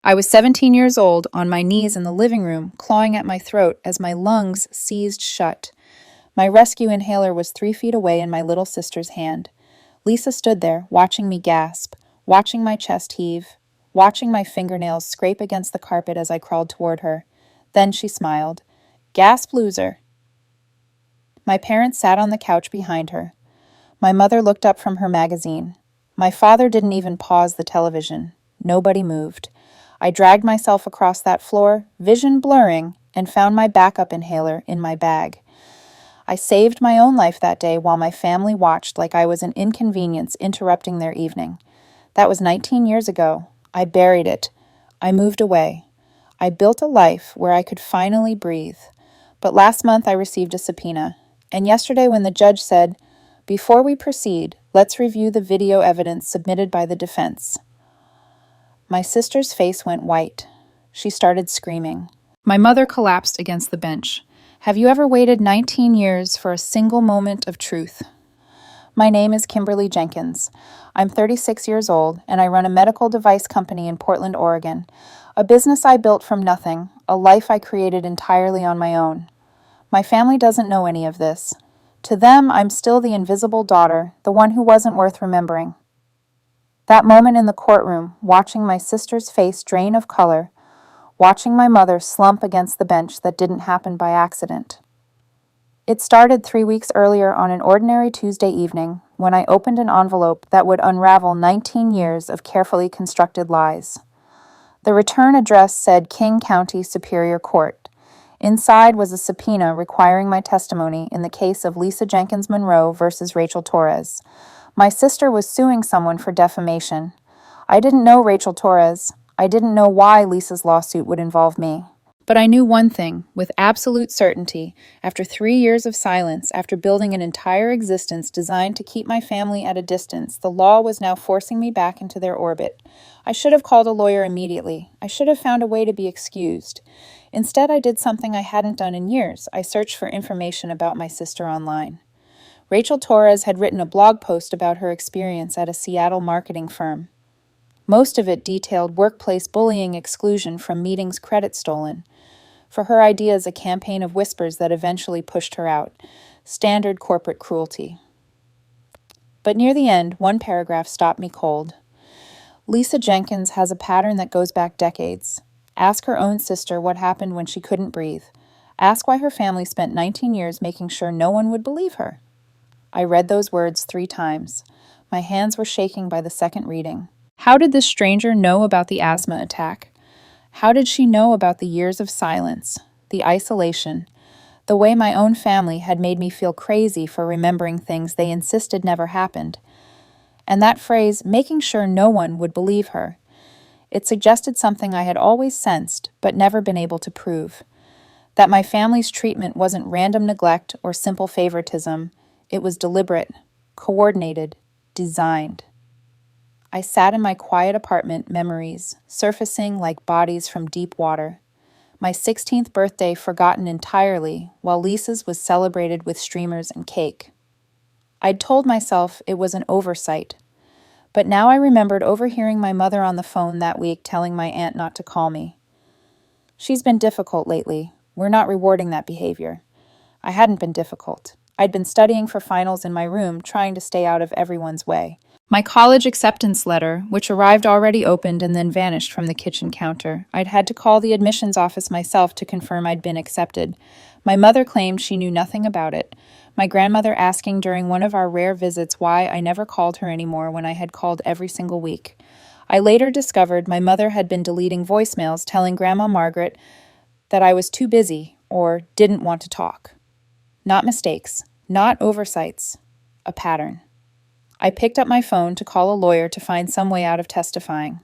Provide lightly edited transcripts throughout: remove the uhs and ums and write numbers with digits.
I was 17 years old, on my knees in the living room, clawing at my throat as my lungs seized shut. My rescue inhaler was 3 feet away in my little sister's hand. Lisa stood there, watching me gasp, watching my chest heave, watching my fingernails scrape against the carpet as I crawled toward her. Then she smiled. Gasp, loser. My parents sat on the couch behind her. My mother looked up from her magazine. My father didn't even pause the television. Nobody moved. I dragged myself across that floor, vision blurring, and found my backup inhaler in my bag. I saved my own life that day while my family watched like I was an inconvenience interrupting their evening. That was 19 years ago. I buried it. I moved away. I built a life where I could finally breathe. But last month I received a subpoena. And yesterday when the judge said, "Before we proceed, let's review the video evidence submitted by the defense," my sister's face went white. She started screaming. My mother collapsed against the bench. Have you ever waited 19 years for a single moment of truth? My name is Kimberly Jenkins. I'm 36 years old, and I run a medical device company in Portland, Oregon. A business I built from nothing, a life I created entirely on my own. My family doesn't know any of this. To them, I'm still the invisible daughter, the one who wasn't worth remembering. That moment in the courtroom, watching my sister's face drain of color, watching my mother slump against the bench that didn't happen by accident. It started 3 weeks earlier on an ordinary Tuesday evening when I opened an envelope that would unravel 19 years of carefully constructed lies. The return address said King County Superior Court. Inside was a subpoena requiring my testimony in the case of Lisa Jenkins Monroe versus Rachel Torres. My sister was suing someone for defamation. I didn't know Rachel Torres. I didn't know why Lisa's lawsuit would involve me. But I knew one thing, with absolute certainty, after 3 years of silence, after building an entire existence designed to keep my family at a distance, the law was now forcing me back into their orbit. I should have called a lawyer immediately. I should have found a way to be excused. Instead, I did something I hadn't done in years. I searched for information about my sister online. Rachel Torres had written a blog post about her experience at a Seattle marketing firm. Most of it detailed workplace bullying, exclusion from meetings, credit stolen. For her ideas, a campaign of whispers that eventually pushed her out. Standard corporate cruelty. But near the end, one paragraph stopped me cold. Lisa Jenkins has a pattern that goes back decades. Ask her own sister what happened when she couldn't breathe. Ask why her family spent 19 years making sure no one would believe her. I read those words 3 times. My hands were shaking by the second reading. How did this stranger know about the asthma attack? How did she know about the years of silence, the isolation, the way my own family had made me feel crazy for remembering things they insisted never happened? And that phrase, making sure no one would believe her, it suggested something I had always sensed but never been able to prove. That my family's treatment wasn't random neglect or simple favoritism. It was deliberate, coordinated, designed. I sat in my quiet apartment, memories, surfacing like bodies from deep water. My 16th birthday forgotten entirely, while Lisa's was celebrated with streamers and cake. I'd told myself it was an oversight, but now I remembered overhearing my mother on the phone that week telling my aunt not to call me. She's been difficult lately. We're not rewarding that behavior. I hadn't been difficult. I'd been studying for finals in my room, trying to stay out of everyone's way. My college acceptance letter, which arrived already opened and then vanished from the kitchen counter. I'd had to call the admissions office myself to confirm I'd been accepted. My mother claimed she knew nothing about it. My grandmother asking during one of our rare visits why I never called her anymore when I had called every single week. I later discovered my mother had been deleting voicemails telling Grandma Margaret that I was too busy or didn't want to talk. Not mistakes, not oversights, a pattern. I picked up my phone to call a lawyer to find some way out of testifying.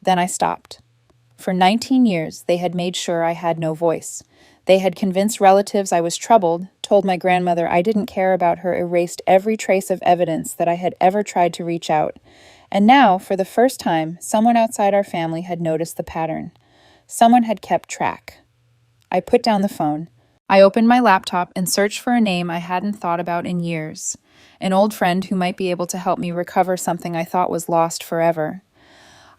Then I stopped. For 19 years, they had made sure I had no voice. They had convinced relatives I was troubled, told my grandmother I didn't care about her, erased every trace of evidence that I had ever tried to reach out. And now, for the first time, someone outside our family had noticed the pattern. Someone had kept track. I put down the phone. I opened my laptop and searched for a name I hadn't thought about in years. An old friend who might be able to help me recover something I thought was lost forever.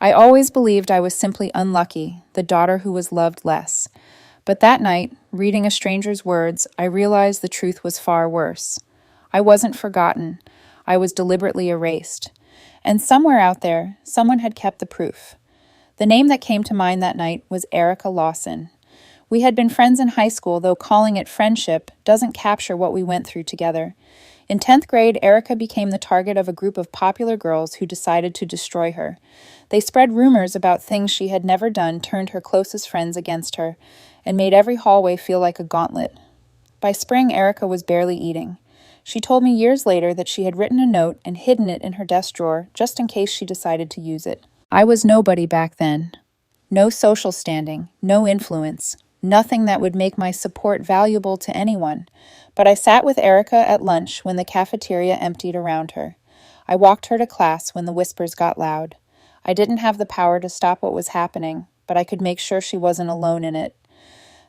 I always believed I was simply unlucky, the daughter who was loved less. But that night, reading a stranger's words, I realized the truth was far worse. I wasn't forgotten. I was deliberately erased. And somewhere out there, someone had kept the proof. The name that came to mind that night was Erica Lawson. We had been friends in high school, though calling it friendship doesn't capture what we went through together. In 10th grade, Erica became the target of a group of popular girls who decided to destroy her. They spread rumors about things she had never done, turned her closest friends against her, and made every hallway feel like a gauntlet. By spring, Erica was barely eating. She told me years later that she had written a note and hidden it in her desk drawer just in case she decided to use it. I was nobody back then. No social standing, no influence, nothing that would make my support valuable to anyone. But I sat with Erica at lunch when the cafeteria emptied around her. I walked her to class when the whispers got loud. I didn't have the power to stop what was happening, but I could make sure she wasn't alone in it.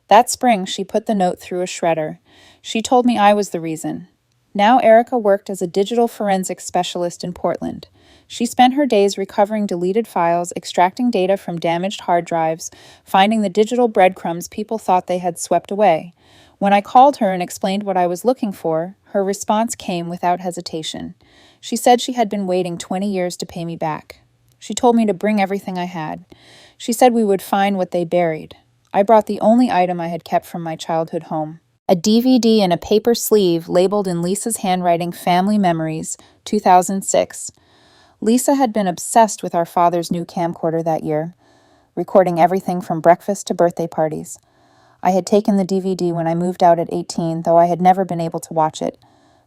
That spring, she put the note through a shredder. She told me I was the reason. Now Erica worked as a digital forensics specialist in Portland. She spent her days recovering deleted files, extracting data from damaged hard drives, finding the digital breadcrumbs people thought they had swept away. When I called her and explained what I was looking for, her response came without hesitation. She said she had been waiting 20 years to pay me back. She told me to bring everything I had. She said we would find what they buried. I brought the only item I had kept from my childhood home. A DVD in a paper sleeve labeled in Lisa's handwriting, Family Memories, 2006. Lisa had been obsessed with our father's new camcorder that year, recording everything from breakfast to birthday parties. I had taken the DVD when I moved out at 18, though I had never been able to watch it.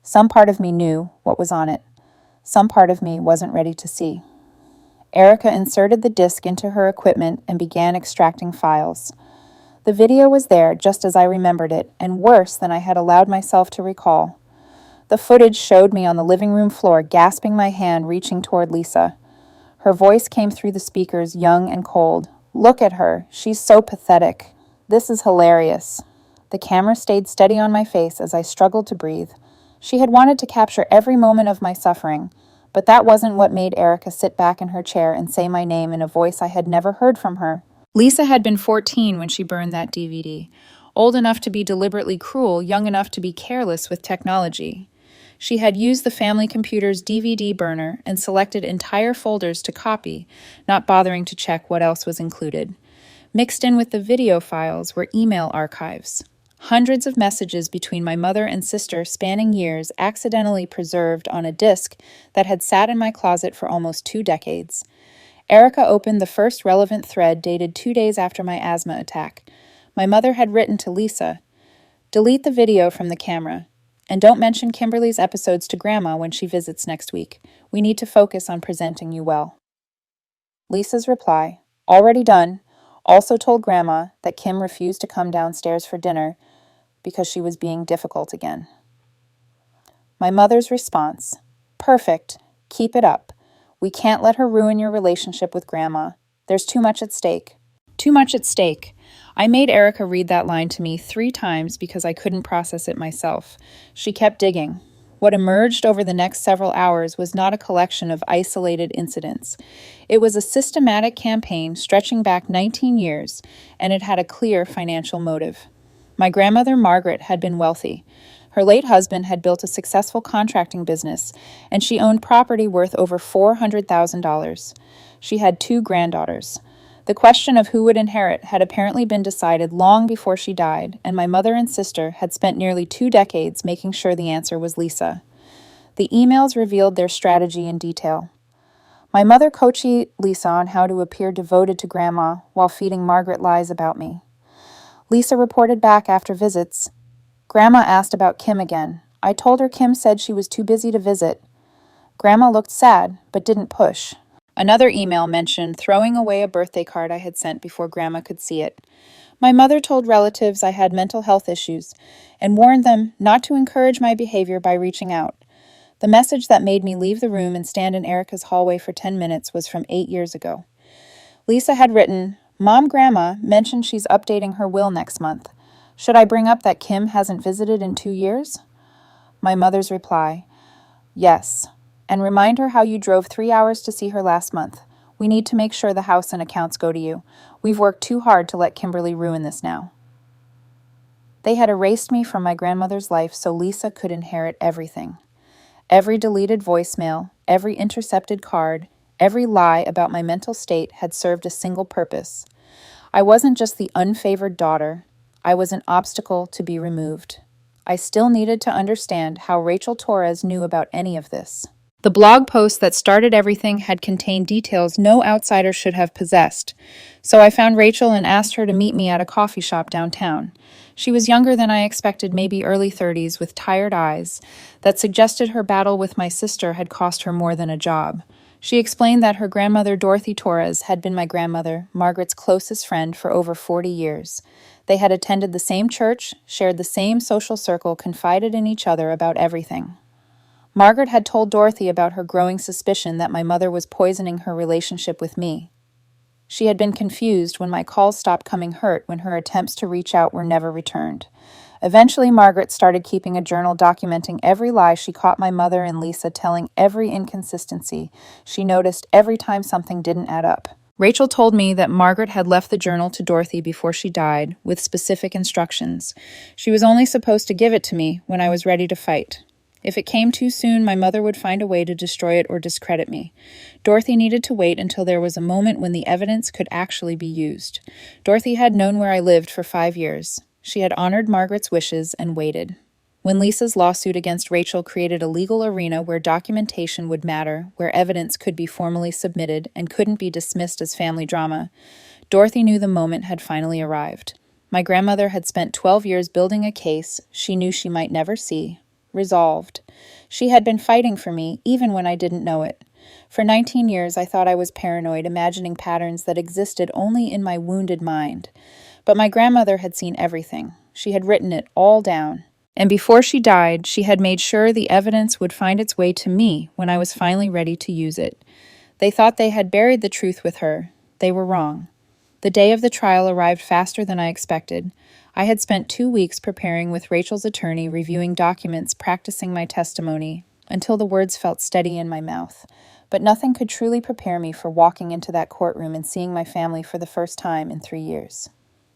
Some part of me knew what was on it. Some part of me wasn't ready to see. Erica inserted the disc into her equipment and began extracting files. The video was there just as I remembered it, and worse than I had allowed myself to recall. The footage showed me on the living room floor, gasping my hand, reaching toward Lisa. Her voice came through the speakers, young and cold. "Look at her. She's so pathetic. This is hilarious." The camera stayed steady on my face as I struggled to breathe. She had wanted to capture every moment of my suffering, but that wasn't what made Erica sit back in her chair and say my name in a voice I had never heard from her. Lisa had been 14 when she burned that DVD, old enough to be deliberately cruel, young enough to be careless with technology. She had used the family computer's DVD burner and selected entire folders to copy, not bothering to check what else was included. Mixed in with the video files were email archives. Hundreds of messages between my mother and sister spanning years accidentally preserved on a disc that had sat in my closet for almost 2 decades. Erica opened the first relevant thread dated 2 days after my asthma attack. My mother had written to Lisa, "Delete the video from the camera. And don't mention Kimberly's episodes to Grandma when she visits next week. We need to focus on presenting you well." Lisa's reply, "Already done," also told Grandma that Kim refused to come downstairs for dinner because she was being difficult again. My mother's response, "Perfect. Keep it up. We can't let her ruin your relationship with Grandma. There's too much at stake." Too much at stake. I made Erica read that line to me 3 times because I couldn't process it myself. She kept digging. What emerged over the next several hours was not a collection of isolated incidents. It was a systematic campaign stretching back 19 years, and it had a clear financial motive. My grandmother, Margaret, had been wealthy. Her late husband had built a successful contracting business, and she owned property worth over $400,000. She had 2 granddaughters. The question of who would inherit had apparently been decided long before she died, and my mother and sister had spent nearly 2 decades making sure the answer was Lisa. The emails revealed their strategy in detail. My mother coached Lisa on how to appear devoted to Grandma while feeding Margaret lies about me. Lisa reported back after visits. "Grandma asked about Kim again. I told her Kim said she was too busy to visit. Grandma looked sad, but didn't push." Another email mentioned throwing away a birthday card I had sent before Grandma could see it. My mother told relatives I had mental health issues and warned them not to encourage my behavior by reaching out. The message that made me leave the room and stand in Erica's hallway for 10 minutes was from 8 years ago. Lisa had written, "Mom, Grandma mentioned she's updating her will next month. Should I bring up that Kim hasn't visited in 2 years?" My mother's reply, "Yes. And remind her how you drove 3 hours to see her last month. We need to make sure the house and accounts go to you. We've worked too hard to let Kimberly ruin this now." They had erased me from my grandmother's life so Lisa could inherit everything. Every deleted voicemail, every intercepted card, every lie about my mental state had served a single purpose. I wasn't just the unfavored daughter, I was an obstacle to be removed. I still needed to understand how Rachel Torres knew about any of this. The blog post that started everything had contained details no outsider should have possessed, so I found Rachel and asked her to meet me at a coffee shop downtown. She was younger than I expected, maybe early 30s, with tired eyes, that suggested her battle with my sister had cost her more than a job. She explained that her grandmother, Dorothy Torres, had been my grandmother, Margaret's closest friend, for over 40 years. They had attended the same church, shared the same social circle, confided in each other about everything. Margaret had told Dorothy about her growing suspicion that my mother was poisoning her relationship with me. She had been confused when my calls stopped coming hurt when her attempts to reach out were never returned. Eventually, Margaret started keeping a journal documenting every lie she caught my mother and Lisa telling, every inconsistency she noticed every time something didn't add up. Rachel told me that Margaret had left the journal to Dorothy before she died, with specific instructions. She was only supposed to give it to me when I was ready to fight. If it came too soon, my mother would find a way to destroy it or discredit me. Dorothy needed to wait until there was a moment when the evidence could actually be used. Dorothy had known where I lived for 5 years. She had honored Margaret's wishes and waited. When Lisa's lawsuit against Rachel created a legal arena where documentation would matter, where evidence could be formally submitted and couldn't be dismissed as family drama, Dorothy knew the moment had finally arrived. My grandmother had spent 12 years building a case she knew she might never see. Resolved. She had been fighting for me, even when I didn't know it. For 19 years, I thought I was paranoid, imagining patterns that existed only in my wounded mind. But my grandmother had seen everything. She had written it all down. And before she died, she had made sure the evidence would find its way to me when I was finally ready to use it. They thought they had buried the truth with her. They were wrong. The day of the trial arrived faster than I expected. I had spent 2 weeks preparing with Rachel's attorney, reviewing documents, practicing my testimony, until the words felt steady in my mouth. But nothing could truly prepare me for walking into that courtroom and seeing my family for the first time in 3 years.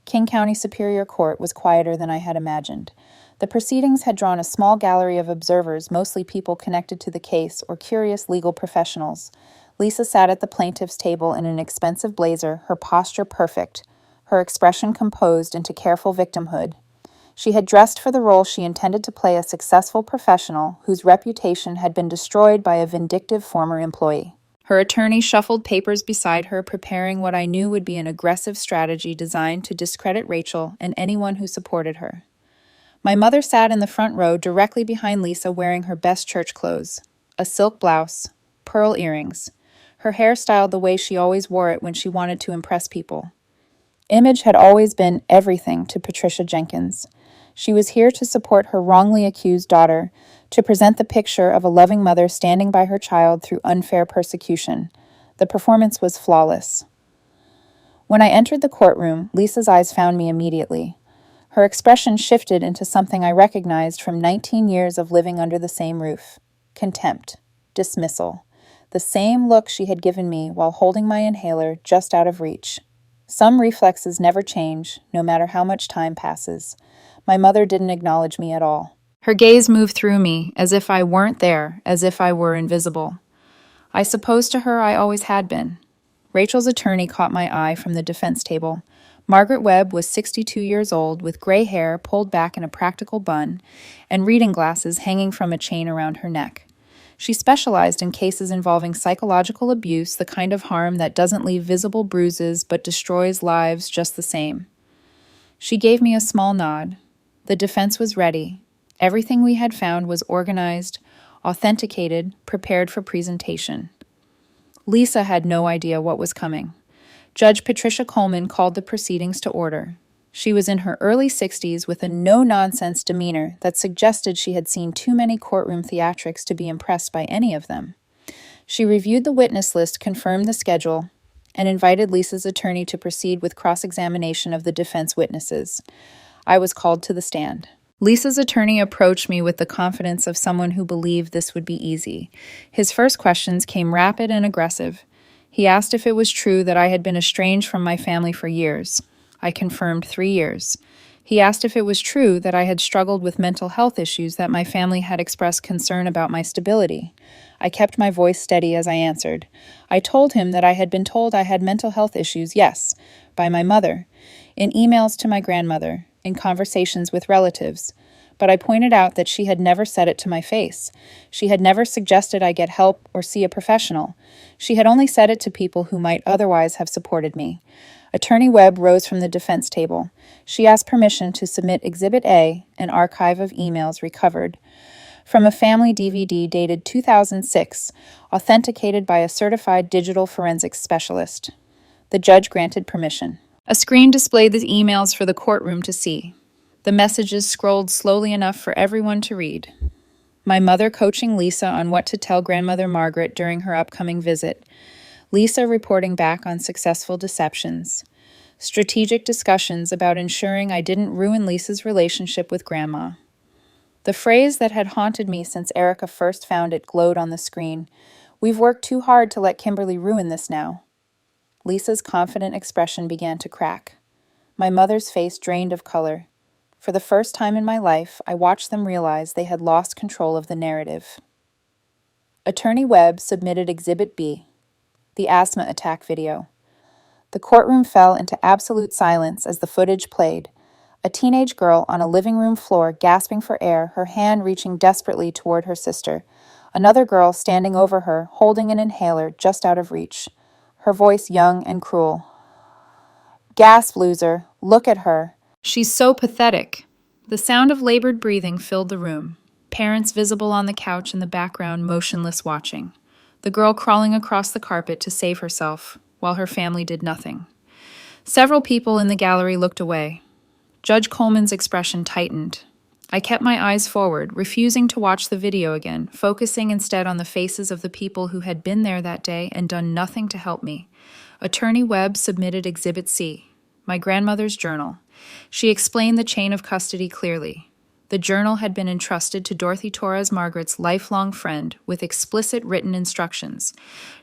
King County Superior Court was quieter than I had imagined. The proceedings had drawn a small gallery of observers, mostly people connected to the case or curious legal professionals. Lisa sat at the plaintiff's table in an expensive blazer, her posture perfect, her expression composed into careful victimhood. She had dressed for the role she intended to play, a successful professional whose reputation had been destroyed by a vindictive former employee. Her attorney shuffled papers beside her, preparing what I knew would be an aggressive strategy designed to discredit Rachel and anyone who supported her. My mother sat in the front row directly behind Lisa, wearing her best church clothes, a silk blouse, pearl earrings, her hair styled the way she always wore it when she wanted to impress people. Image had always been everything to Patricia Jenkins. She was here to support her wrongly accused daughter, to present the picture of a loving mother standing by her child through unfair persecution. The performance was flawless. When I entered the courtroom, Lisa's eyes found me immediately. Her expression shifted into something I recognized from 19 years of living under the same roof. Contempt. Dismissal. The same look she had given me while holding my inhaler just out of reach. Some reflexes never change, no matter how much time passes. My mother didn't acknowledge me at all. Her gaze moved through me, as if I weren't there, as if I were invisible. I suppose to her I always had been. Rachel's attorney caught my eye from the defense table. Margaret Webb was 62 years old, with gray hair pulled back in a practical bun, and reading glasses hanging from a chain around her neck. She specialized in cases involving psychological abuse, the kind of harm that doesn't leave visible bruises but destroys lives just the same. She gave me a small nod. The defense was ready. Everything we had found was organized, authenticated, prepared for presentation. Lisa had no idea what was coming. Judge Patricia Coleman called the proceedings to order. She was in her early 60s with a no-nonsense demeanor that suggested she had seen too many courtroom theatrics to be impressed by any of them. She reviewed the witness list, confirmed the schedule, and invited Lisa's attorney to proceed with cross-examination of the defense witnesses. I was called to the stand. Lisa's attorney approached me with the confidence of someone who believed this would be easy. His first questions came rapid and aggressive. He asked if it was true that I had been estranged from my family for years. I confirmed 3 years. He asked if it was true that I had struggled with mental health issues, that my family had expressed concern about my stability. I kept my voice steady as I answered. I told him that I had been told I had mental health issues, yes, by my mother, in emails to my grandmother, in conversations with relatives. But I pointed out that she had never said it to my face. She had never suggested I get help or see a professional. She had only said it to people who might otherwise have supported me. Attorney Webb rose from the defense table. She asked permission to submit Exhibit A, an archive of emails recovered from a family DVD dated 2006, authenticated by a certified digital forensics specialist. The judge granted permission. A screen displayed the emails for the courtroom to see. The messages scrolled slowly enough for everyone to read. My mother coaching Lisa on what to tell grandmother Margaret during her upcoming visit. Lisa reporting back on successful deceptions. Strategic discussions about ensuring I didn't ruin Lisa's relationship with Grandma. The phrase that had haunted me since Erica first found it glowed on the screen. We've worked too hard to let Kimberly ruin this now. Lisa's confident expression began to crack. My mother's face drained of color. For the first time in my life, I watched them realize they had lost control of the narrative. Attorney Webb submitted Exhibit B, the asthma attack video. The courtroom fell into absolute silence as the footage played. A teenage girl on a living room floor gasping for air, her hand reaching desperately toward her sister. Another girl standing over her, holding an inhaler just out of reach. Her voice young and cruel. Gasp, loser. Look at her. She's so pathetic. The sound of labored breathing filled the room. Parents visible on the couch in the background, motionless watching. The girl crawling across the carpet to save herself, while her family did nothing. Several people in the gallery looked away. Judge Coleman's expression tightened. I kept my eyes forward, refusing to watch the video again, focusing instead on the faces of the people who had been there that day and done nothing to help me. Attorney Webb submitted Exhibit C, my grandmother's journal. She explained the chain of custody clearly. The journal had been entrusted to Dorothy Torres Margaret's lifelong friend with explicit written instructions.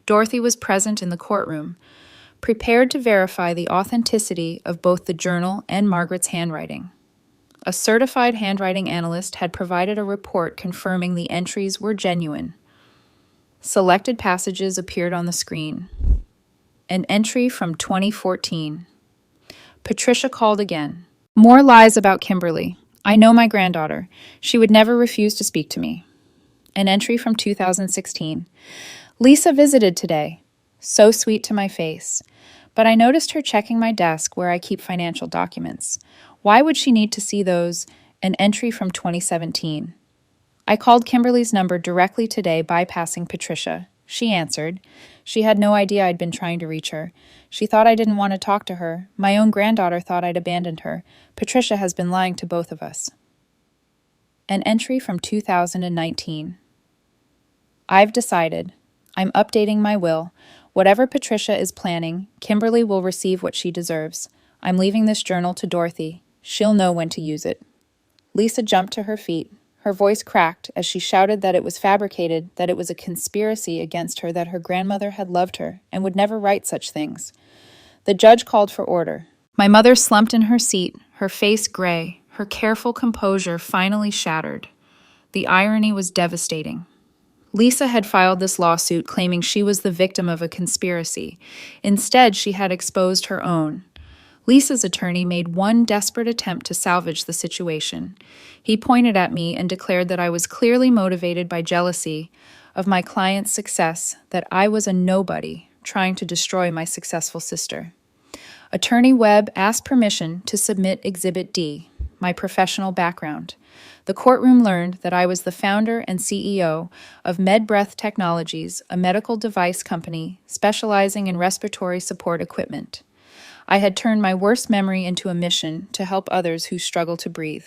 Dorothy was present in the courtroom, prepared to verify the authenticity of both the journal and Margaret's handwriting. A certified handwriting analyst had provided a report confirming the entries were genuine. Selected passages appeared on the screen. An entry from 2014. Patricia called again. More lies about Kimberly. I know my granddaughter. She would never refuse to speak to me. An entry from 2016. Lisa visited today. So sweet to my face. But I noticed her checking my desk where I keep financial documents. Why would she need to see those? An entry from 2017. I called Kimberly's number directly today, bypassing Patricia. She answered. She had no idea I'd been trying to reach her. She thought I didn't want to talk to her. My own granddaughter thought I'd abandoned her. Patricia has been lying to both of us. An entry from 2019. I've decided. I'm updating my will. Whatever Patricia is planning, Kimberly will receive what she deserves. I'm leaving this journal to Dorothy. She'll know when to use it. Lisa jumped to her feet. Her voice cracked as she shouted that it was fabricated, that it was a conspiracy against her, that her grandmother had loved her and would never write such things. The judge called for order. My mother slumped in her seat, her face gray, her careful composure finally shattered. The irony was devastating. Lisa had filed this lawsuit claiming she was the victim of a conspiracy. Instead, she had exposed her own. Lisa's attorney made one desperate attempt to salvage the situation. He pointed at me and declared that I was clearly motivated by jealousy of my client's success, that I was a nobody trying to destroy my successful sister. Attorney Webb asked permission to submit Exhibit D, my professional background. The courtroom learned that I was the founder and CEO of MedBreath Technologies, a medical device company specializing in respiratory support equipment. I had turned my worst memory into a mission to help others who struggle to breathe.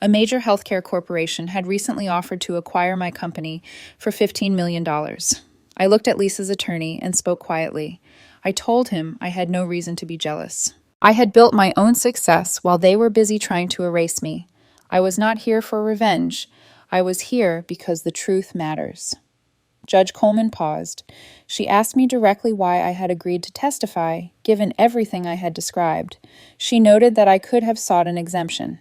A major healthcare corporation had recently offered to acquire my company for $15 million. I looked at Lisa's attorney and spoke quietly. I told him I had no reason to be jealous. I had built my own success while they were busy trying to erase me. I was not here for revenge. I was here because the truth matters. Judge Coleman paused. She asked me directly why I had agreed to testify, given everything I had described. She noted that I could have sought an exemption.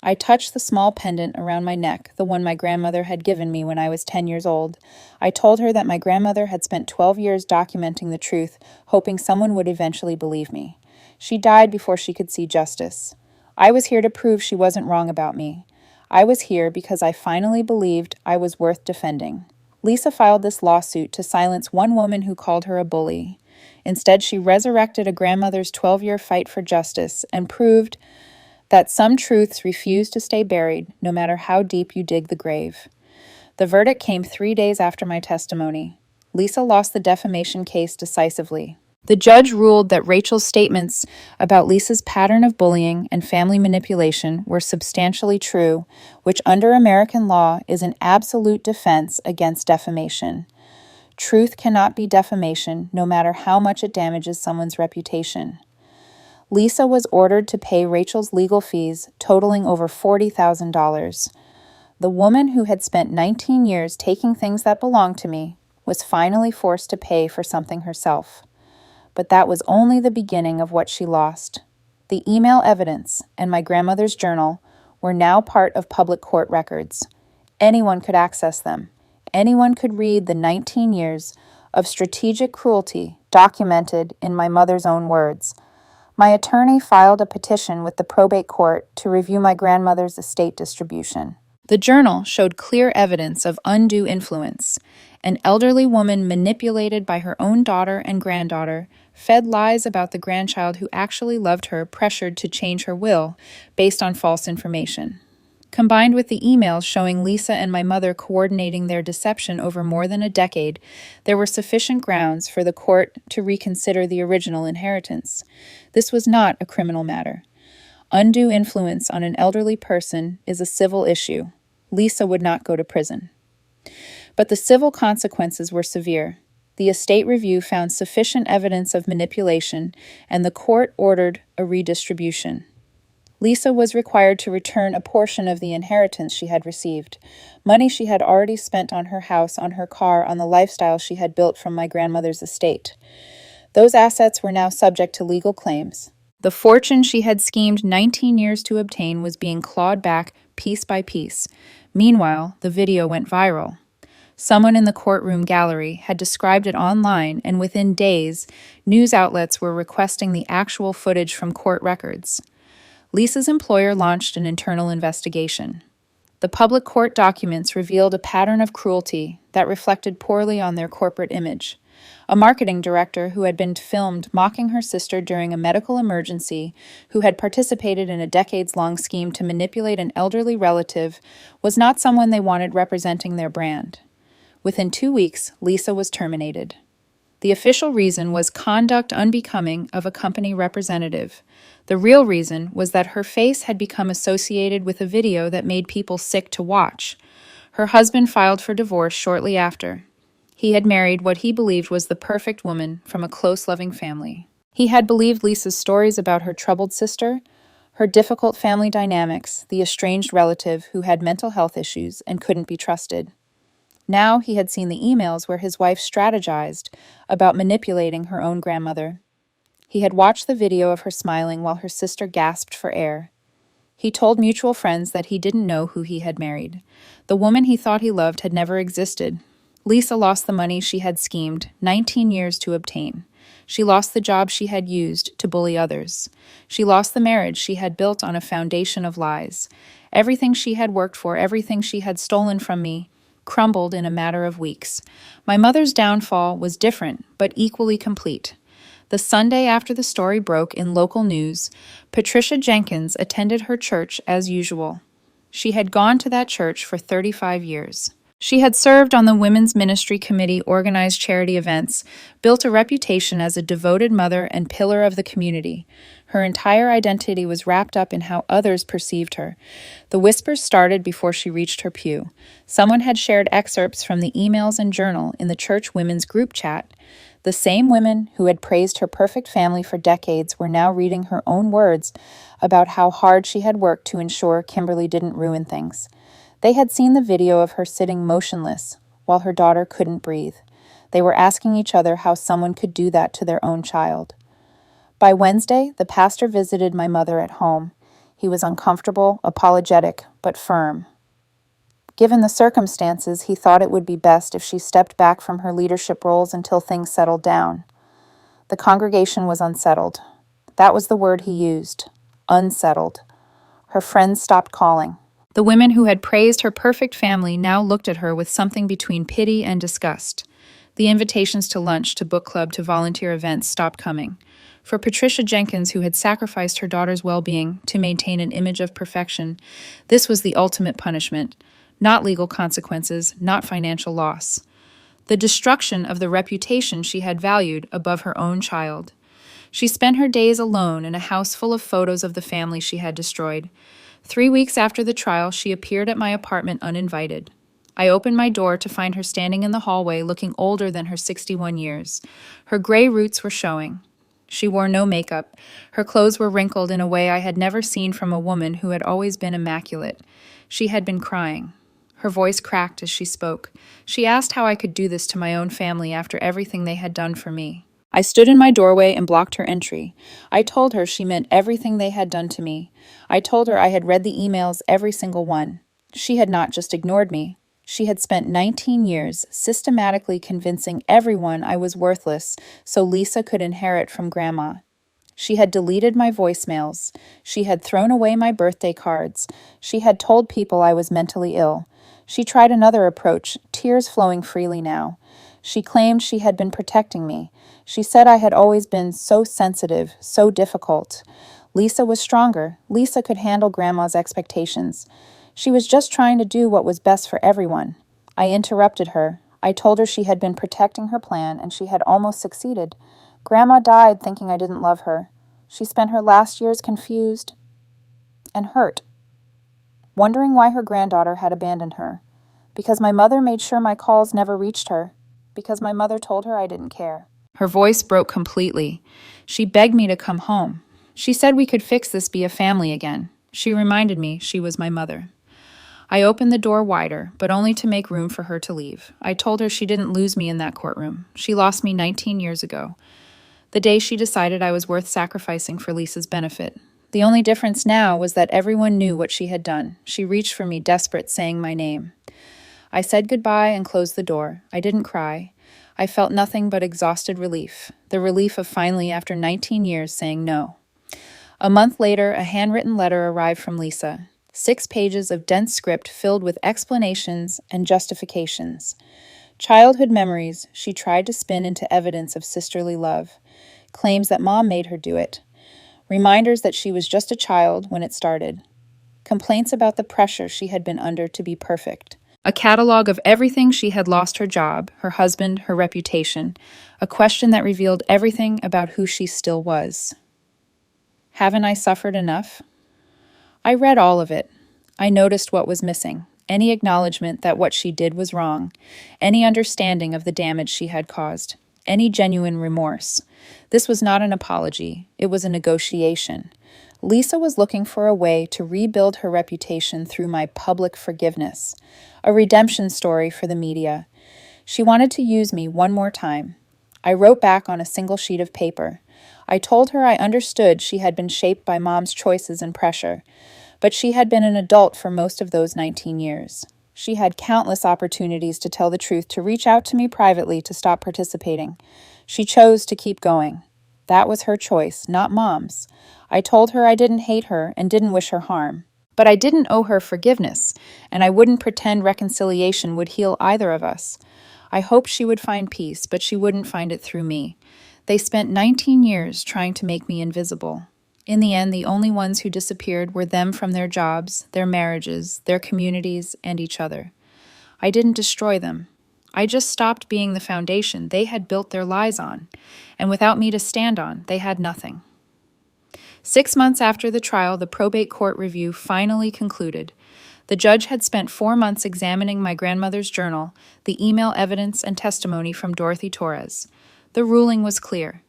I touched the small pendant around my neck, the one my grandmother had given me when I was 10 years old. I told her that my grandmother had spent 12 years documenting the truth, hoping someone would eventually believe me. She died before she could see justice. I was here to prove she wasn't wrong about me. I was here because I finally believed I was worth defending. Lisa filed this lawsuit to silence one woman who called her a bully. Instead, she resurrected a grandmother's 12-year fight for justice and proved that some truths refuse to stay buried, no matter how deep you dig the grave. The verdict came 3 days after my testimony. Lisa lost the defamation case decisively. The judge ruled that Rachel's statements about Lisa's pattern of bullying and family manipulation were substantially true, which under American law is an absolute defense against defamation. Truth cannot be defamation, no matter how much it damages someone's reputation. Lisa was ordered to pay Rachel's legal fees, totaling over $40,000. The woman who had spent 19 years taking things that belonged to me was finally forced to pay for something herself. But that was only the beginning of what she lost. The email evidence and my grandmother's journal were now part of public court records. Anyone could access them. Anyone could read the 19 years of strategic cruelty documented in my mother's own words. My attorney filed a petition with the probate court to review my grandmother's estate distribution. The journal showed clear evidence of undue influence. An elderly woman manipulated by her own daughter and granddaughter, fed lies about the grandchild who actually loved her, pressured to change her will based on false information. Combined with the emails showing Lisa and my mother coordinating their deception over more than a decade, there were sufficient grounds for the court to reconsider the original inheritance. This was not a criminal matter. Undue influence on an elderly person is a civil issue. Lisa would not go to prison. But the civil consequences were severe. The estate review found sufficient evidence of manipulation, and the court ordered a redistribution. Lisa was required to return a portion of the inheritance she had received, money she had already spent on her house, on her car, on the lifestyle she had built from my grandmother's estate. Those assets were now subject to legal claims. The fortune she had schemed 19 years to obtain was being clawed back piece by piece. Meanwhile, the video went viral. Someone in the courtroom gallery had described it online, and within days, news outlets were requesting the actual footage from court records. Lisa's employer launched an internal investigation. The public court documents revealed a pattern of cruelty that reflected poorly on their corporate image. A marketing director who had been filmed mocking her sister during a medical emergency, who had participated in a decades-long scheme to manipulate an elderly relative, was not someone they wanted representing their brand. Within 2 weeks, Lisa was terminated. The official reason was conduct unbecoming of a company representative. The real reason was that her face had become associated with a video that made people sick to watch. Her husband filed for divorce shortly after. He had married what he believed was the perfect woman from a close, loving family. He had believed Lisa's stories about her troubled sister, her difficult family dynamics, the estranged relative who had mental health issues and couldn't be trusted. Now he had seen the emails where his wife strategized about manipulating her own grandmother. He had watched the video of her smiling while her sister gasped for air. He told mutual friends that he didn't know who he had married. The woman he thought he loved had never existed. Lisa lost the money she had schemed 19 years to obtain. She lost the job she had used to bully others. She lost the marriage she had built on a foundation of lies. Everything she had worked for, everything she had stolen from me, crumbled in a matter of weeks. My mother's downfall was different, but equally complete. The Sunday after the story broke in local news, Patricia Jenkins attended her church as usual. She had gone to that church for 35 years. She had served on the Women's Ministry Committee, organized charity events, built a reputation as a devoted mother and pillar of the community. Her entire identity was wrapped up in how others perceived her. The whispers started before she reached her pew. Someone had shared excerpts from the emails and journal in the church women's group chat. The same women who had praised her perfect family for decades were now reading her own words about how hard she had worked to ensure Kimberly didn't ruin things. They had seen the video of her sitting motionless, while her daughter couldn't breathe. They were asking each other how someone could do that to their own child. By Wednesday, the pastor visited my mother at home. He was uncomfortable, apologetic, but firm. Given the circumstances, he thought it would be best if she stepped back from her leadership roles until things settled down. The congregation was unsettled. That was the word he used. Unsettled. Her friends stopped calling. The women who had praised her perfect family now looked at her with something between pity and disgust. The invitations to lunch, to book club, to volunteer events stopped coming. For Patricia Jenkins, who had sacrificed her daughter's well-being to maintain an image of perfection, this was the ultimate punishment. Not legal consequences, not financial loss. The destruction of the reputation she had valued above her own child. She spent her days alone in a house full of photos of the family she had destroyed. 3 weeks after the trial, she appeared at my apartment uninvited. I opened my door to find her standing in the hallway looking older than her 61 years. Her gray roots were showing. She wore no makeup. Her clothes were wrinkled in a way I had never seen from a woman who had always been immaculate. She had been crying. Her voice cracked as she spoke. She asked how I could do this to my own family after everything they had done for me. I stood in my doorway and blocked her entry. I told her she meant everything they had done to me. I told her I had read the emails, every single one. She had not just ignored me. She had spent 19 years systematically convincing everyone I was worthless so Lisa could inherit from Grandma. She had deleted my voicemails. She had thrown away my birthday cards. She had told people I was mentally ill. She tried another approach, tears flowing freely now. She claimed she had been protecting me. She said I had always been so sensitive, so difficult. Lisa was stronger. Lisa could handle Grandma's expectations. She was just trying to do what was best for everyone. I interrupted her. I told her she had been protecting her plan and she had almost succeeded. Grandma died thinking I didn't love her. She spent her last years confused and hurt, wondering why her granddaughter had abandoned her. Because my mother made sure my calls never reached her. Because my mother told her I didn't care. Her voice broke completely. She begged me to come home. She said we could fix this, be a family again. She reminded me she was my mother. I opened the door wider, but only to make room for her to leave. I told her she didn't lose me in that courtroom. She lost me 19 years ago. The day she decided I was worth sacrificing for Lisa's benefit. The only difference now was that everyone knew what she had done. She reached for me, desperate, saying my name. I said goodbye and closed the door. I didn't cry. I felt nothing but exhausted relief. The relief of finally, after 19 years, saying no. A month later, a handwritten letter arrived from Lisa. 6 pages of dense script filled with explanations and justifications. Childhood memories she tried to spin into evidence of sisterly love. Claims that Mom made her do it. Reminders that she was just a child when it started. Complaints about the pressure she had been under to be perfect. A catalog of everything she had lost: her job, her husband, her reputation. A question that revealed everything about who she still was. Haven't I suffered enough? I read all of it. I noticed what was missing. Any acknowledgement that what she did was wrong. Any understanding of the damage she had caused. Any genuine remorse. This was not an apology. It was a negotiation. Lisa was looking for a way to rebuild her reputation through my public forgiveness. A redemption story for the media. She wanted to use me one more time. I wrote back on a single sheet of paper. I told her I understood she had been shaped by Mom's choices and pressure, but she had been an adult for most of those 19 years. She had countless opportunities to tell the truth, to reach out to me privately, to stop participating. She chose to keep going. That was her choice, not Mom's. I told her I didn't hate her and didn't wish her harm. But I didn't owe her forgiveness, and I wouldn't pretend reconciliation would heal either of us. I hoped she would find peace, but she wouldn't find it through me. They spent 19 years trying to make me invisible. In the end, the only ones who disappeared were them from their jobs, their marriages, their communities, and each other. I didn't destroy them. I just stopped being the foundation they had built their lies on, and without me to stand on, they had nothing. 6 months after the trial, the probate court review finally concluded. The judge had spent 4 months examining my grandmother's journal, the email evidence and testimony from Dorothy Torres. The ruling was clear.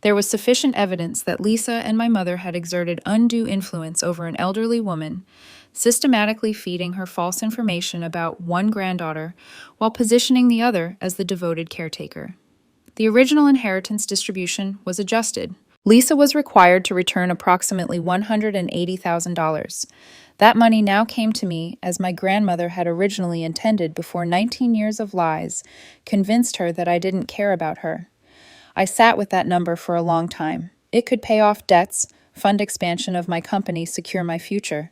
There was sufficient evidence that Lisa and my mother had exerted undue influence over an elderly woman, systematically feeding her false information about one granddaughter while positioning the other as the devoted caretaker. The original inheritance distribution was adjusted. Lisa was required to return approximately $180,000. That money now came to me as my grandmother had originally intended before 19 years of lies convinced her that I didn't care about her. I sat with that number for a long time. It could pay off debts, fund expansion of my company, secure my future.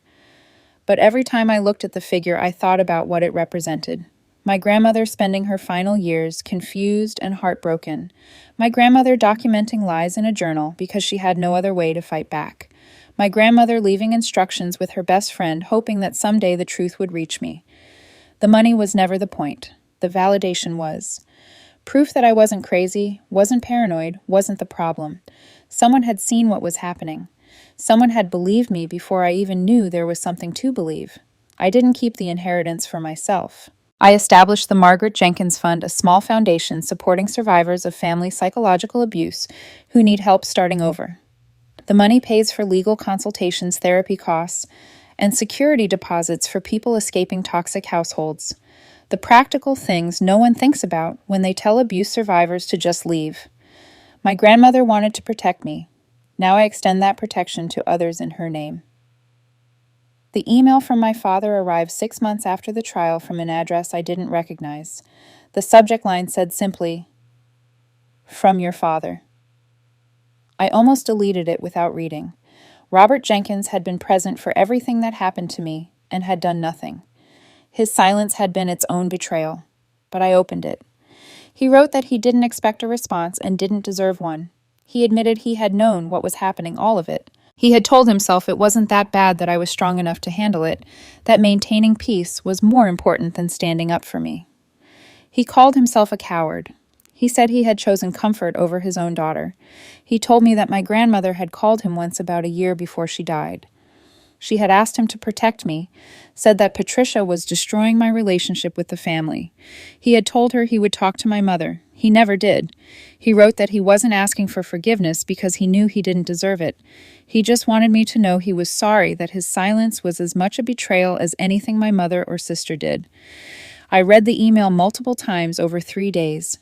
But every time I looked at the figure, I thought about what it represented. My grandmother spending her final years confused and heartbroken. My grandmother documenting lies in a journal because she had no other way to fight back. My grandmother leaving instructions with her best friend, hoping that someday the truth would reach me. The money was never the point. The validation was. Proof that I wasn't crazy, wasn't paranoid, wasn't the problem. Someone had seen what was happening. Someone had believed me before I even knew there was something to believe. I didn't keep the inheritance for myself. I established the Margaret Jenkins Fund, a small foundation supporting survivors of family psychological abuse who need help starting over. The money pays for legal consultations, therapy costs, and security deposits for people escaping toxic households. The practical things no one thinks about when they tell abuse survivors to just leave. My grandmother wanted to protect me. Now I extend that protection to others in her name. The email from my father arrived 6 months after the trial from an address I didn't recognize. The subject line said simply, "From your father." I almost deleted it without reading. Robert Jenkins had been present for everything that happened to me and had done nothing. His silence had been its own betrayal, but I opened it. He wrote that he didn't expect a response and didn't deserve one. He admitted he had known what was happening, all of it. He had told himself it wasn't that bad, that I was strong enough to handle it, that maintaining peace was more important than standing up for me. He called himself a coward. He said he had chosen comfort over his own daughter. He told me that my grandmother had called him once about a year before she died. She had asked him to protect me, said that Patricia was destroying my relationship with the family. He had told her he would talk to my mother. He never did. He wrote that he wasn't asking for forgiveness because he knew he didn't deserve it. He just wanted me to know he was sorry, that his silence was as much a betrayal as anything my mother or sister did. I read the email multiple times over 3 days.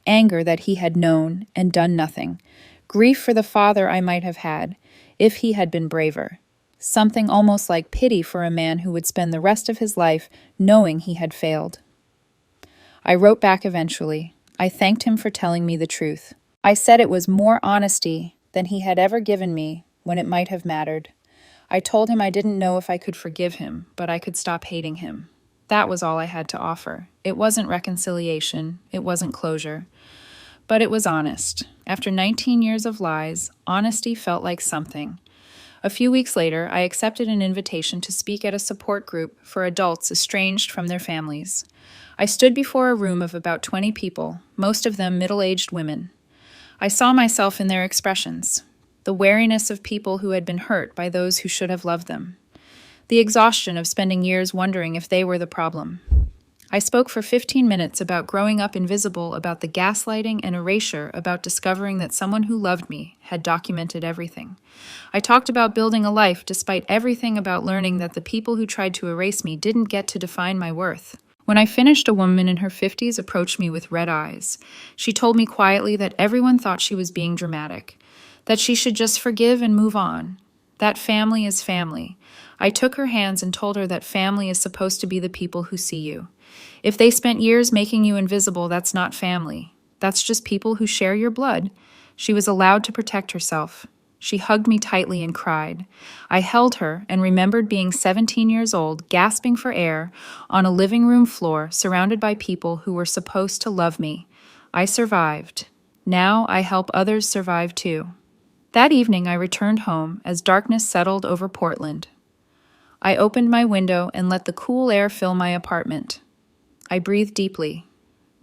Anger that he had known and done nothing. Grief for the father I might have had, if he had been braver. Something almost like pity for a man who would spend the rest of his life knowing he had failed. I wrote back eventually. I thanked him for telling me the truth. I said it was more honesty than he had ever given me when it might have mattered. I told him I didn't know if I could forgive him, but I could stop hating him. That was all I had to offer. It wasn't reconciliation. It wasn't closure. But it was honest. After 19 years of lies, honesty felt like something. A few weeks later, I accepted an invitation to speak at a support group for adults estranged from their families. I stood before a room of about 20 people, most of them middle-aged women. I saw myself in their expressions, the wariness of people who had been hurt by those who should have loved them, the exhaustion of spending years wondering if they were the problem. I spoke for 15 minutes about growing up invisible, about the gaslighting and erasure, about discovering that someone who loved me had documented everything. I talked about building a life despite everything, about learning that the people who tried to erase me didn't get to define my worth. When I finished, a woman in her 50s approached me with red eyes. She told me quietly that everyone thought she was being dramatic, that she should just forgive and move on, that family is family. I took her hands and told her that family is supposed to be the people who see you. If they spent years making you invisible, that's not family. That's just people who share your blood. She was allowed to protect herself. She hugged me tightly and cried. I held her and remembered being 17 years old, gasping for air, on a living room floor, surrounded by people who were supposed to love me. I survived. Now I help others survive too. That evening I returned home as darkness settled over Portland. I opened my window and let the cool air fill my apartment. I breathed deeply.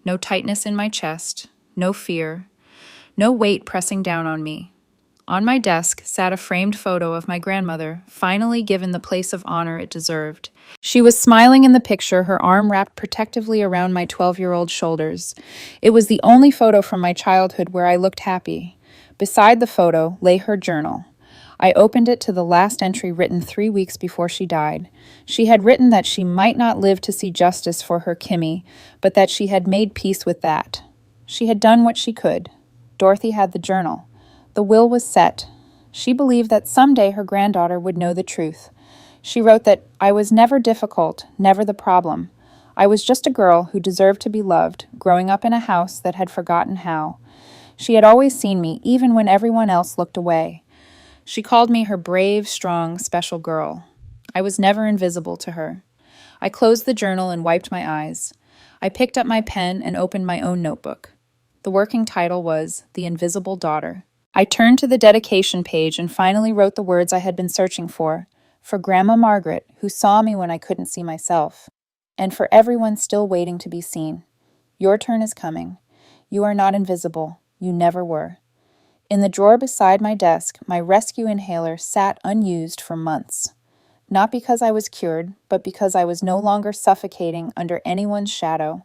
No tightness in my chest, no fear, no weight pressing down on me. On my desk sat a framed photo of my grandmother, finally given the place of honor it deserved. She was smiling in the picture, her arm wrapped protectively around my 12-year-old shoulders. It was the only photo from my childhood where I looked happy. Beside the photo lay her journal. I opened it to the last entry written 3 weeks before she died. She had written that she might not live to see justice for her Kimmy, but that she had made peace with that. She had done what she could. Dorothy had the journal. The will was set. She believed that someday her granddaughter would know the truth. She wrote that I was never difficult, never the problem. I was just a girl who deserved to be loved, growing up in a house that had forgotten how. She had always seen me, even when everyone else looked away. She called me her brave, strong, special girl. I was never invisible to her. I closed the journal and wiped my eyes. I picked up my pen and opened my own notebook. The working title was The Invisible Daughter. I turned to the dedication page and finally wrote the words I had been searching for Grandma Margaret, who saw me when I couldn't see myself, and for everyone still waiting to be seen. Your turn is coming. You are not invisible. You never were. In the drawer beside my desk, my rescue inhaler sat unused for months. Not because I was cured, but because I was no longer suffocating under anyone's shadow.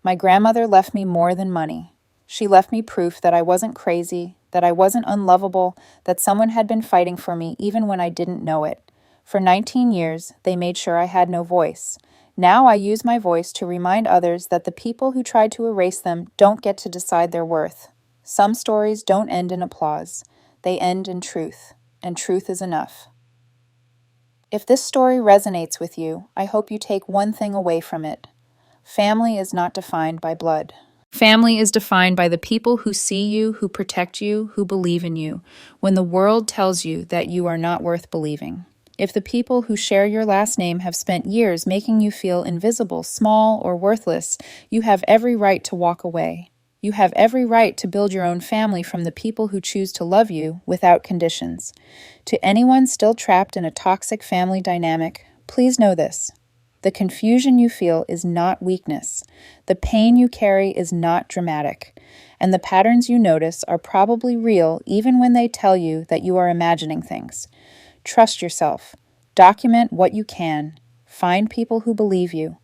My grandmother left me more than money. She left me proof that I wasn't crazy, that I wasn't unlovable, that someone had been fighting for me even when I didn't know it. For 19 years, they made sure I had no voice. Now I use my voice to remind others that the people who tried to erase them don't get to decide their worth. Some stories don't end in applause. They end in truth, and truth is enough. If this story resonates with you, I hope you take one thing away from it. Family is not defined by blood. Family is defined by the people who see you, who protect you, who believe in you, when the world tells you that you are not worth believing. If the people who share your last name have spent years making you feel invisible, small, or worthless, you have every right to walk away. You have every right to build your own family from the people who choose to love you without conditions. To anyone still trapped in a toxic family dynamic, please know this. The confusion you feel is not weakness. The pain you carry is not dramatic. And the patterns you notice are probably real even when they tell you that you are imagining things. Trust yourself. Document what you can. Find people who believe you.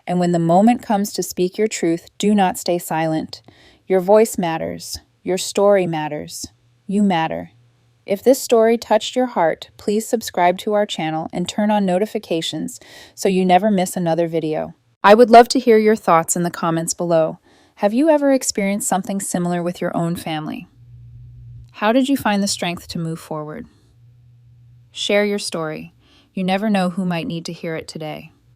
And when the moment comes to speak your truth, do not stay silent. Your voice matters. Your story matters. You matter. If this story touched your heart, please subscribe to our channel and turn on notifications so you never miss another video. I would love to hear your thoughts in the comments below. Have you ever experienced something similar with your own family? How did you find the strength to move forward? Share your story. You never know who might need to hear it today.